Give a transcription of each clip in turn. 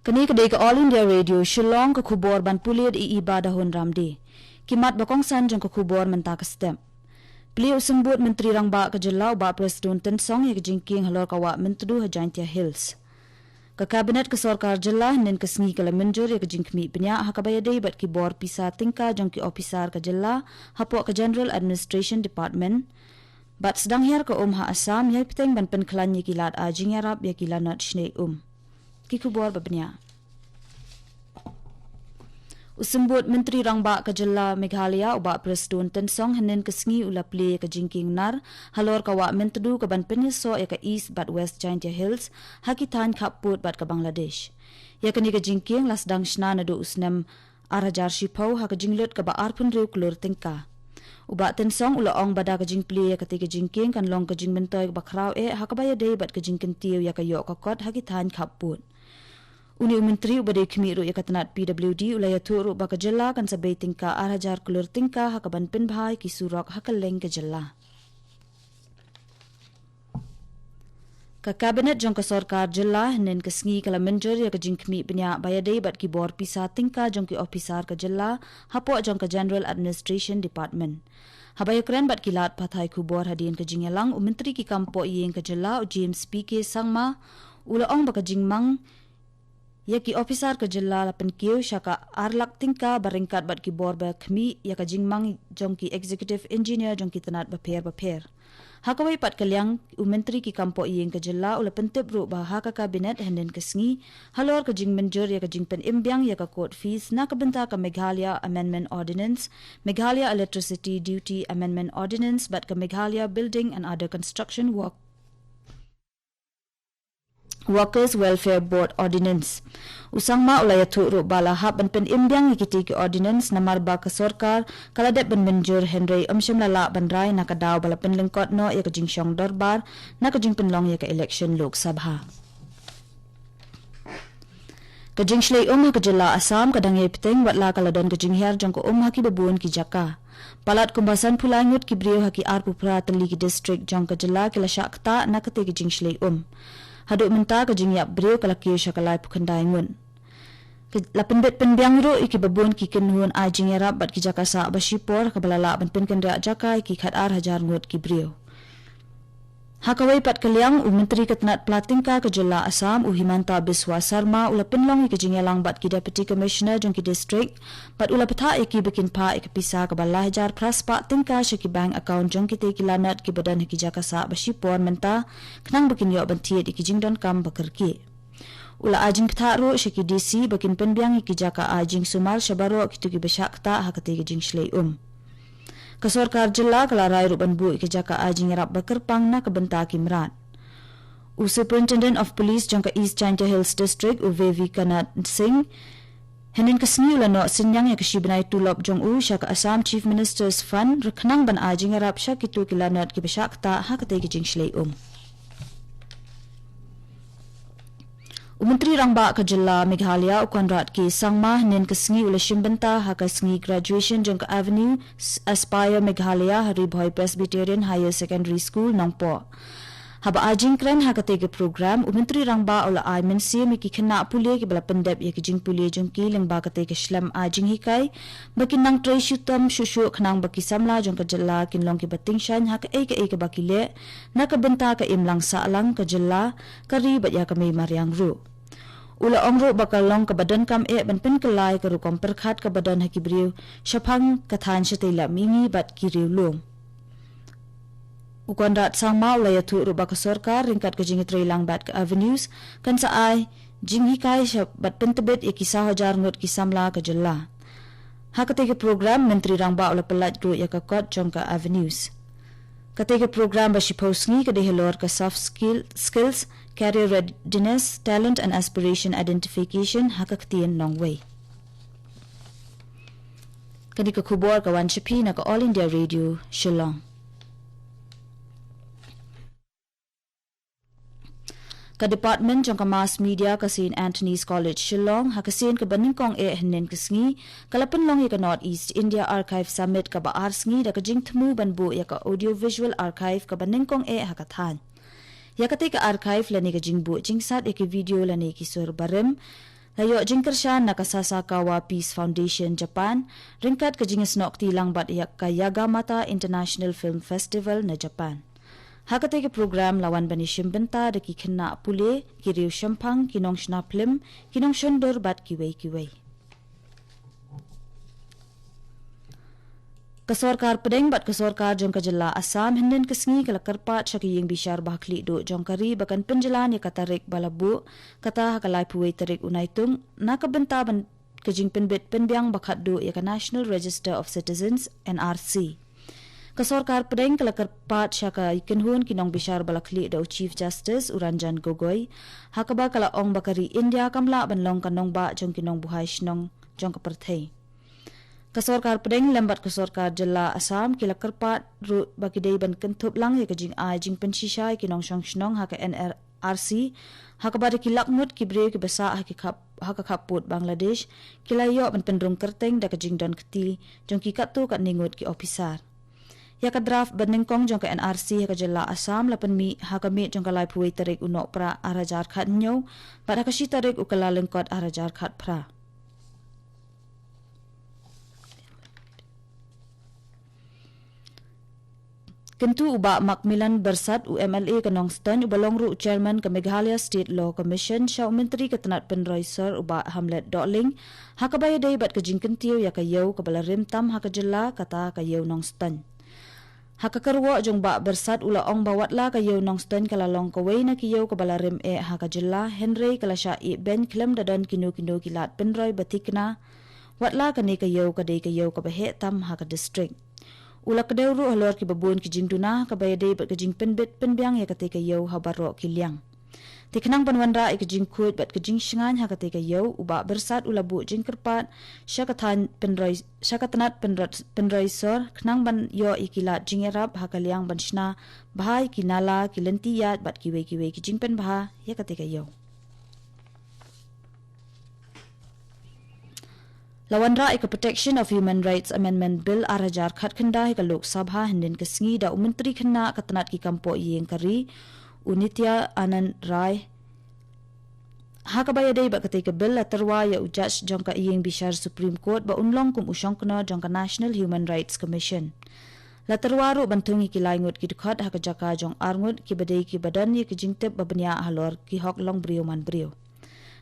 Kani kedai ke All India Radio Shillong ke kubor ban pulir i ibadah hon ramdi. Kimat bakong san jong ke kubor mentah ke stem. Beliau sembut Menteri Rangba ke Jelau ba Presiden Tan Song yang jingking halor kawak mentudu Hajantia Hills. Ke kabinet ke sorkar Jelah nen ke sengi ke lemenjur yang jingkmi penyak hakabaya day bat kibor pisa tingka jong ki ofisar ke Jelah hapok ke General Administration Department. Bat sedang hiar ke ha Assam yang peteng ban penklan yang kilat ajing yarab yang kilanat shnei Kikubor babnya. Usembut Menteri Rangba ke Jelah Meghalaya uba Presiden Tan Song henen kesengi ula play ke jingking nar halor kawak mentedu ke ban penyeso ya ke East bat West Giant Hills hakitan kaput bat ke Bangladesh. Ya kini ke jingking lasdang shna nadu usnem arajar shipau ha ke jinglut ke ba arpun riu kelur tingka. Uba Tan Song ula ong bada ke jing play ya ke tiga jingking kan long ke jing mentoy ke bakrau ha ke baya day bat ke jingkin tiu ya ke yok kokot hakitan kaput. Uni Menteri ubade kemiru ya katanat PWD ulaya turu baka Jelah kan sabay tingka arajar kulur tingka hakaban pinbhay ki surok hakaleng ke Jelah. Ka kabinet jong ka sorkar Jelah nen kesengi kala menjur ya ka jingkmi penyak bayaday bat ki bor pisa tingka jong ki ofisar ke Jelah hapok jong ka General Administration Department. Habaya keren bat kilat pathai kubor hadien ke jingyalang Menteri ki kampo iyeng ke Jelah James PK Sangma ula ong baka jingmang ya ki ofisar ke Jelah lapan kiu syaka arlak tingka baringkat bat ki bor ba khmi ya ka jingmang jong ki executive engineer jong ki tanat baper. Hakawai pat kaliang Menteri ki kampo iyeng ke Jelah ula pentip ru ba ha ka kabinet henden kesengi halor ke jing menjur ya ka jing pen imbyang ya ka court fees na kabenta ka Meghalaya Amendment Ordinance, Meghalaya Electricity Duty Amendment Ordinance bat ka Meghalaya Building and Other Construction Workers Welfare Board Ordinance. Usang ma ulaya turu balahap ban pen imbyang ikiti ki ordinance na marba ke sorkar kaladet ban menjur Henry Amsham lala ban rai na kadaw bala pen lengkot no ya kajing syong dorbar na kajing penlong ya ka election Lok Sabha. Kajing shlay ha ke Jelah Assam kadang ya peteng watla kaladon kajing hiar jong ko ha ki babuan ki Jaka. Palat kumbasan pulangut ki brio ha ki Arpupra teli ki district jong ke Jelah kila syakta na kate kajing shlay Haduk mentah ke jingyap beriu kalaki syakalai pukandai ngun. Lapendet penbiang ru iki babun ki kenhuan ajing yarab bat ki jakasa basipor kabalala ban penkendra jakai ki khatar hajar ngut ki beriu. Hakawai pat kaliang Menteri Ketenat Platingka ke Jelah Assam Himanta Biswa Sarma ula penlong ke jingyalang bat ki Deputy Commissioner jong ki district bat ula petha iki bikin pa ik pisa ke balai hajar praspa tingka syaki bank account jong ki te kilanat ki badan ki jakasa basipor menta kenang bikin yo bantiet iki jingdon kam bakerki. Ula ajing petha ru syaki DC bikin penbiang ki jaka ajing sumal syabaro ki tu ki besyakta hakati ki jing shlay Kesorkar Jelah kelarai ruban bu ke jaka ajing yarab bakerpang na kebenta kimrat. Superintendent of Police jangka East Giant Hills District Uvevi Kanat Singh henin kesengi ulano senyang ya kesibnai tulop jong syaka Assam Chief Minister's Fund reknang ban ajing yarab syakitu kilanat ki besyakta hakate ki jing shlay Menteri Rangba ke Jelah Meghalaya Konrad K. Sangma nen kesengi ula shimbenta haka sengi graduation jong ke Avenue Aspire Meghalaya Hari Boy Presbyterian Higher Secondary School Nongpo. Haba ajing kren haka tege program Menteri Rangba ula ai mensi miki kena pulih ke bala pendep ya ke jing pulih jong ki lengba ka tege shlam ajing hikai bakin nang tray shutam shushu kenang baki samla jong ke Jelah kinlong ki bating shan haka ke baki le na ke benta ke imlang saalang ke Jelah kari bat ya ke may maryang ru. Ula ongro bakal long ke badan kam ban pen kelai ke rukom perkhat ke badan hakibriu syapang kathan syatila mingi bat kiriu long. Ukondat sangma ula yatu rubak ke sorkar ringkat ke jingi trailang bat ke avenues kan saai jingi kai bat pentebet ya kisah hajar ngut kisamla ke Jelah. Hakate ke program Menteri Rangba ula pelat ru ya ke kot jong ke avenues. Kate ke program basiposngi ke dehelor ke soft skills, career readiness, talent and aspiration identification hakaktian long way. Kani ke kubor kawan Shapi na ke All India Radio Shillong. Ka department jong ka mass media ka St. Anthony's College Shillong hakasin ka baningkong henen kesengi kalapan long ya ka North East India Archive Summit ka baar sengi da ka jing temu banbu ya ka audio visual archive ka baningkong hakathan. Ya ka te ka archive lani ka jingbu jingsat ya ka video lani ki sur barim Layo jingkershan nakasasakawa Peace Foundation Japan ringkat kejingas nok tilang bat ka Yagamata International Film Festival na Japan. Hakate ke program lawan bani shimbenta deki kena pule kiriu shampang kinong shna film kinong shondur bat kiwei. Kasorkar pedeng bat kasorkar jong kajela Assam hinden kesngi kalakarpat syakiying bishar bahkli do jong kari bakan penjelan ya katarik balabu kata hakalai puwei tarik unaitung nakabenta ban kejing penbit penbiang bakat do ya ka National Register of Citizens NRC. Kasorkar pedeng kalakarpat syaka ikenhun kinong bishar balakli do Chief Justice Uranjan Gogoi hakaba kala ong bakari India kamla banlong kanong ba jong kinong buhay shnong jong kaperthei. Kasorkar pedeng lambat kasorkar jela Assam kila kerpat ru bagi day ban kentup lang ya kejing ai jing pensisai kinong shnong haka NRC haka bada kilak mut kibre ki basa haka kaput Bangladesh kila yo ban pendrung kerteng da kejing don keti jong ki katu kat ningut ki officer ya ka draft benengkong jong ka NRC haka jela Assam lapan mi haka mi jong ka lai puwei tarik unok pra arajar khat nyo pada kasi tarik ukala lengkot arajar khat pra. Kentu uba Macmillan Bersat UMLA kanong stan ubalong ru chairman ka Meghalaya State Law Commission siya menteri ketenat penroy sir uba Hamlet Doling hakabaya day bat kajing kentiyo ya kayaw kabala rimtam hakajela kata kayaw nong stan. Hakakarwa jong ba Bersat ula ong bawatla kayaw nong stan kalalong kaway na kiyaw kabala rim hakajela Henry kalasya ben klem dadan kinu kilat penroy batikna watla kani kayaw kaday kayaw kabahe tam haka district. Ula kadawru halor ki babun ki jingduna kabayade bat kajing penbit penbiang ya kate kayaw habaro kilyang. Tiknang panwanra ik jing kut bat kajing shingan ha kate kayaw uba Bersat ula bu jing kerpat syakatan syakatanat penroy sor knang ban yo ikilat jing erap ha kalyang ban shna bahai kinala kilentiyat bat kiwe ki jing pen baha ya kate kayaw. Lawan ra ika Protection of Human Rights Amendment Bill arajar khat khanda ika Lok Sabha hinden kesngi da menteri khna katanat ki kampo yeng kari Unitya Anand Rai hakabaya dei ba katika bill latarwa ya ujaj jongka yeng bishar Supreme Court ba unlong kum usyong kna jongka National Human Rights Commission latarwa ru bantung ki laingut ki dukhat hakajaka jong arngut ki badei ki badan ye ki jingtep babnya halor ki hok long brio man brio.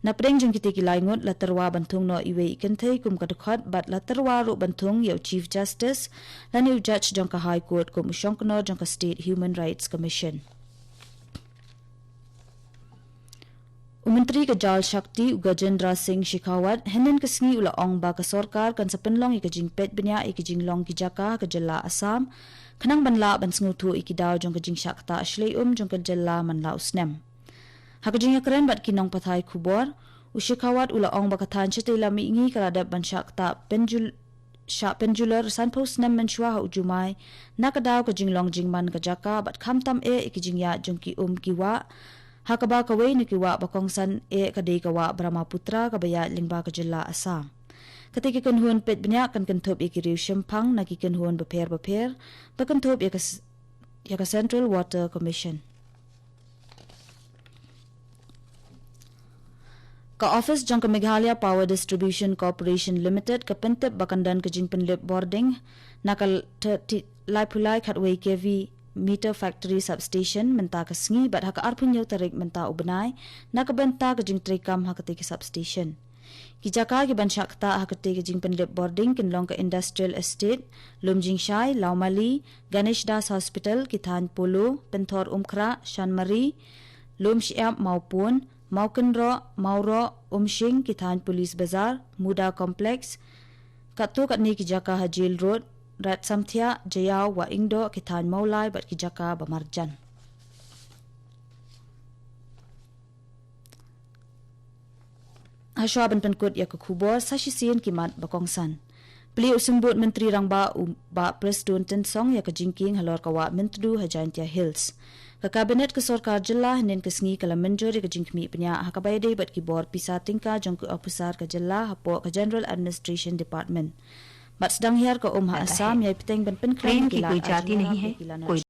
Na pedeng jong kita kilaingut latarwa bantung no iwe ikenthei kum kadukhat bat latarwa ru bantung yau Chief Justice lan yu judge jong ka High Court kum usyong kno jong ka State Human Rights Commission. Menteri ka Jal Shakti Gajendra Singh Shekhawat henen kesngi ula ong ba ka sorkar kan sapenlong ikajing pet benya ikajing long ki jaka ka jela Assam khanang banla ban sngutu ikidaw jong ka jing shakta ashlei jong ka jela manla usnem. Hakajing keren bat kinong pathai kubor ushikawat ula ong bakatan chetila miingi kaladap ban shakta penjular sanpos nem menshwa ujumai nakadaw kajing long jingman kajaka bat khamtam ikijing ya jongki kiwa hakaba kawai nikiwa bakongsan kadai kawa Brahmaputra kabaya lingba kajela Assam. Ketika kenhuan pet banyak kan kentop ikiriu shempang naki kenhuan beper bakentop ya ka Central Water Commission. Ka office jong ka Meghalaya Power Distribution Corporation Limited ka pentep bakandan kajing penlip boarding nakal laipulai khatway KV meter factory substation menta kasngi bat haka arpun yaw tarik menta ubenai nakabenta kajing trikam hakati ki substation kijaka ki banshakta hakati kajing penlip boarding kinlong ka industrial estate lumjing shai laumali Ganesh Das Hospital kithan polo penthor umkra shanmari lumshiap maupun Maukenro, Mauro, Umshing, Kithan Police Bazaar, Muda Complex, Katu Katni Kijaka Hajil Road, Rat Samthia, Jayaw, Wa Ingdo, Kithan Maulai, Bat Kijaka Bamarjan. Haswa ban penkut ya kukubor sashisin kimat bakongsan. Beliau sembut menteri rangba ba Preston Tensong ya kajingking halor kawa mentudu Hajantia Hills. Ka kabinet ke sorkar jela henen kesngi kala menjori ka jingkmi penya hakabayde bat kibor pisa tingka jong ke officer ka jela hapo ka General Administration Department. Bat sedang hiar ka Assam ya piteng ban penkran की कोई जाति नहीं है, कोई